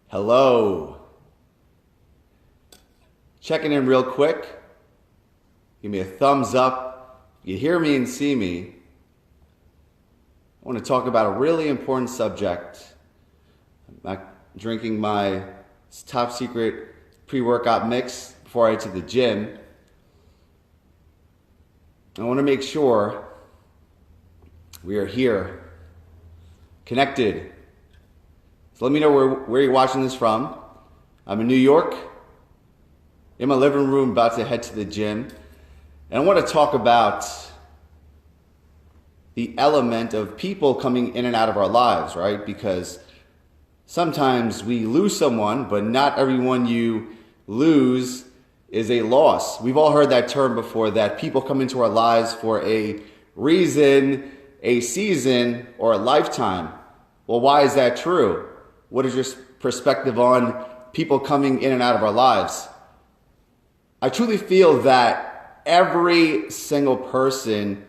Hello. Checking in real quick. Give me a thumbs up. You hear me and see me. I want to talk about a really important subject. I'm not drinking my top secret pre-workout mix before I head to the gym. I want to make sure we are here, connected. So let me know where you're watching this from. I'm in New York, in my living room, about to head to the gym. And I want to talk about the element of people coming in and out of our lives, right? Because sometimes we lose someone, but not everyone you lose is a loss. We've all heard that term before, that people come into our lives for a reason, a season, or a lifetime. Well, why is that true? What is your perspective on people coming in and out of our lives? I truly feel that every single person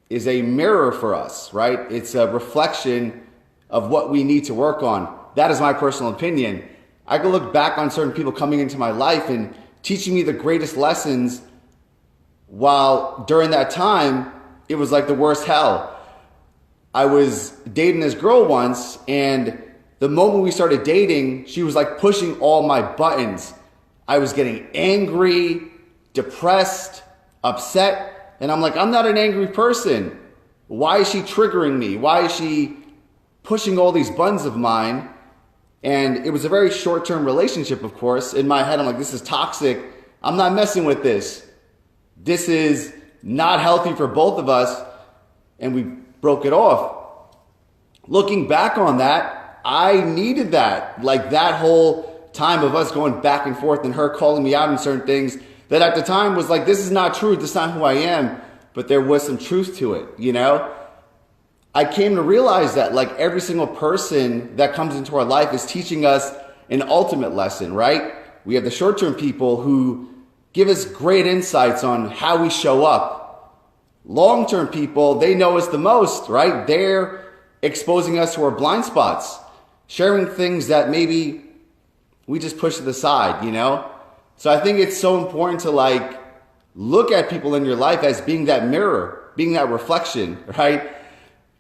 is a mirror for us, right? It's a reflection of what we need to work on. That is my personal opinion. I can look back on certain people coming into my life and teaching me the greatest lessons, while during that time, it was like the worst hell. I was dating this girl once, and the moment we started dating, she was like pushing all my buttons. I was getting angry, depressed, upset, and I'm like, I'm not an angry person. Why is she triggering me? Why is she pushing all these buttons of mine? And it was a very short-term relationship, of course. In my head, I'm like, this is toxic. I'm not messing with this. This is not healthy for both of us. And we broke it off. Looking back on that, I needed that. Like that whole time of us going back and forth and her calling me out on certain things that at the time was like, this is not true. This is not who I am. But there was some truth to it, you know? I came to realize that like every single person that comes into our life is teaching us an ultimate lesson, right? We have the short-term people who give us great insights on how we show up. Long-term people, they know us the most, right? They're exposing us to our blind spots, sharing things that maybe we just push to the side, you know? So I think it's so important to like look at people in your life as being that mirror, being that reflection, right?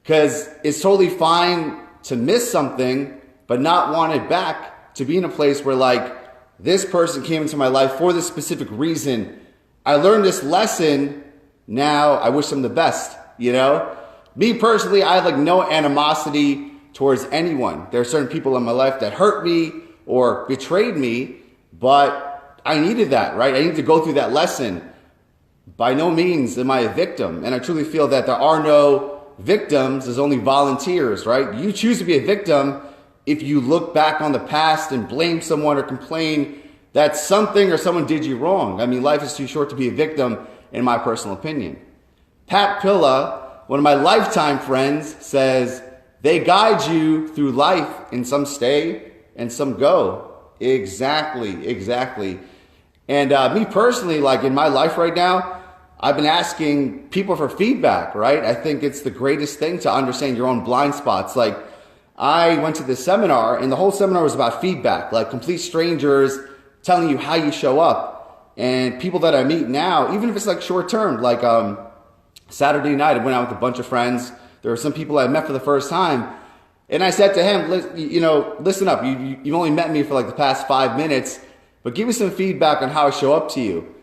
Because it's totally fine to miss something, but not want it back, to be in a place where like, this person came into my life for this specific reason. I learned this lesson. Now I wish them the best, you know? Me personally, I have like no animosity towards anyone. There are certain people in my life that hurt me or betrayed me, but I needed that, right? I needed to go through that lesson. By no means am I a victim. And I truly feel that there are no victims, there's only volunteers, right? You choose to be a victim if you look back on the past and blame someone or complain that something or someone did you wrong. I mean, life is too short to be a victim, in my personal opinion. Pat Pilla, one of my lifetime friends, says, they guide you through life, and some stay and some go. Exactly. And me personally, like in my life right now, I've been asking people for feedback, right? I think it's the greatest thing to understand your own blind spots. Like I went to this seminar, and the whole seminar was about feedback, like complete strangers telling you how you show up. And people that I meet now, even if it's like short term, like Saturday night, I went out with a bunch of friends. There were some people I met for the first time. And I said to him, listen up, you've only met me for like the past 5 minutes, but give me some feedback on how I show up to you.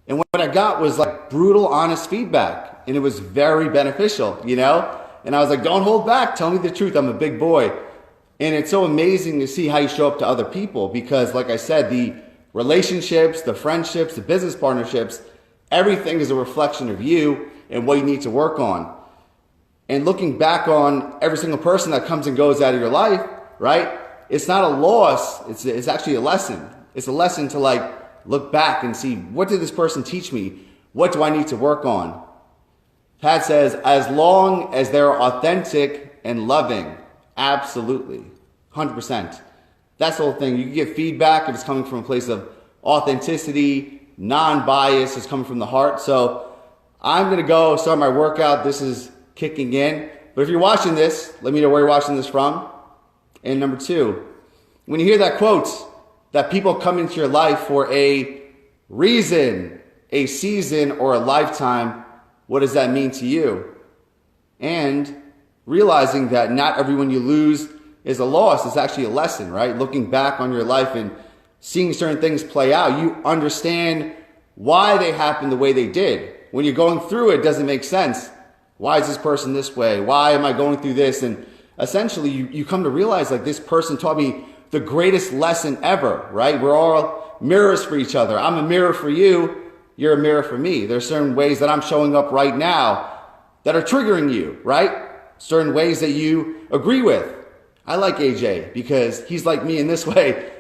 And what I got was like brutal, honest feedback. And it was very beneficial, you know? And I was like, don't hold back. Tell me the truth. I'm a big boy. And it's so amazing to see how you show up to other people, because like I said, the relationships, the friendships, the business partnerships, everything is a reflection of you and what you need to work on. And looking back on every single person that comes and goes out of your life, right? It's not a loss. It's actually a lesson. It's a lesson to like look back and see, what did this person teach me? What do I need to work on? Pat says, as long as they're authentic and loving, absolutely, 100%. That's the whole thing. You can get feedback if it's coming from a place of authenticity, non-bias, it's coming from the heart. So I'm going to go start my workout. This is kicking in. But if you're watching this, let me know where you're watching this from. And number two, When you hear that quote, that people come into your life for a reason, a season, or a lifetime, what does that mean to you? And realizing that not everyone you lose is a loss. It's actually a lesson, right? Looking back on your life and seeing certain things play out, you understand why they happened the way they did. When you're going through it, it doesn't make sense. Why is this person this way? Why am I going through this? And essentially, you come to realize like this person taught me the greatest lesson ever, right? We're all mirrors for each other. I'm a mirror for you. You're a mirror for me. There's certain ways that I'm showing up right now that are triggering you, right? Certain ways that you agree with. I like AJ because he's like me in this way.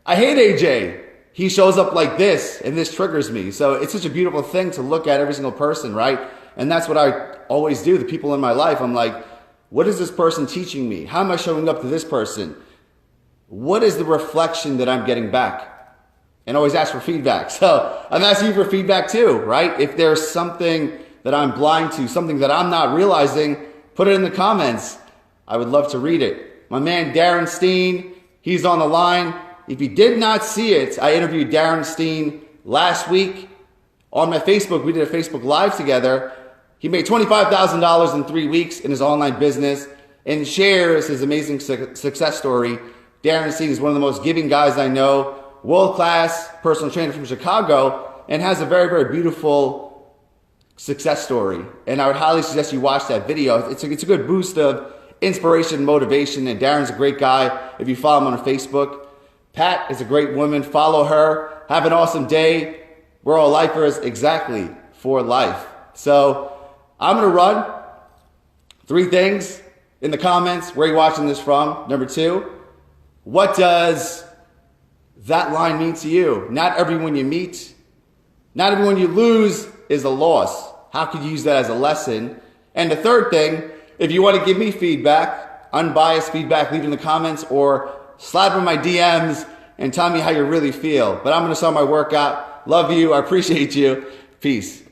I hate AJ. He shows up like this and this triggers me. So it's such a beautiful thing to look at every single person, right? And that's what I always do. The people in my life, I'm like, what is this person teaching me? How am I showing up to this person? What is the reflection that I'm getting back? And always ask for feedback. So I'm asking you for feedback too, right? If there's something that I'm blind to, something that I'm not realizing, put it in the comments. I would love to read it. My man Darren Steen, he's on the line. If you did not see it, I interviewed Darren Steen last week on my Facebook. We did a Facebook Live together. He made $25,000 in 3 weeks in his online business and shares his amazing success story. Darren Steen is one of the most giving guys I know, world-class personal trainer from Chicago, and has a very, very beautiful success story. And I would highly suggest you watch that video. It's a good boost of inspiration, motivation, and Darren's a great guy if you follow him on Facebook. Pat is a great woman. Follow her. Have an awesome day. We're all lifers exactly for life. So I'm going to run 3 things in the comments. Where are you watching this from? Number 2, what does that line mean to you? Not everyone you meet, not everyone you lose is a loss. How could you use that as a lesson? And the third thing, if you want to give me feedback, unbiased feedback, leave it in the comments or slide in my DMs and tell me how you really feel. But I'm going to start my workout. Love you. I appreciate you. Peace.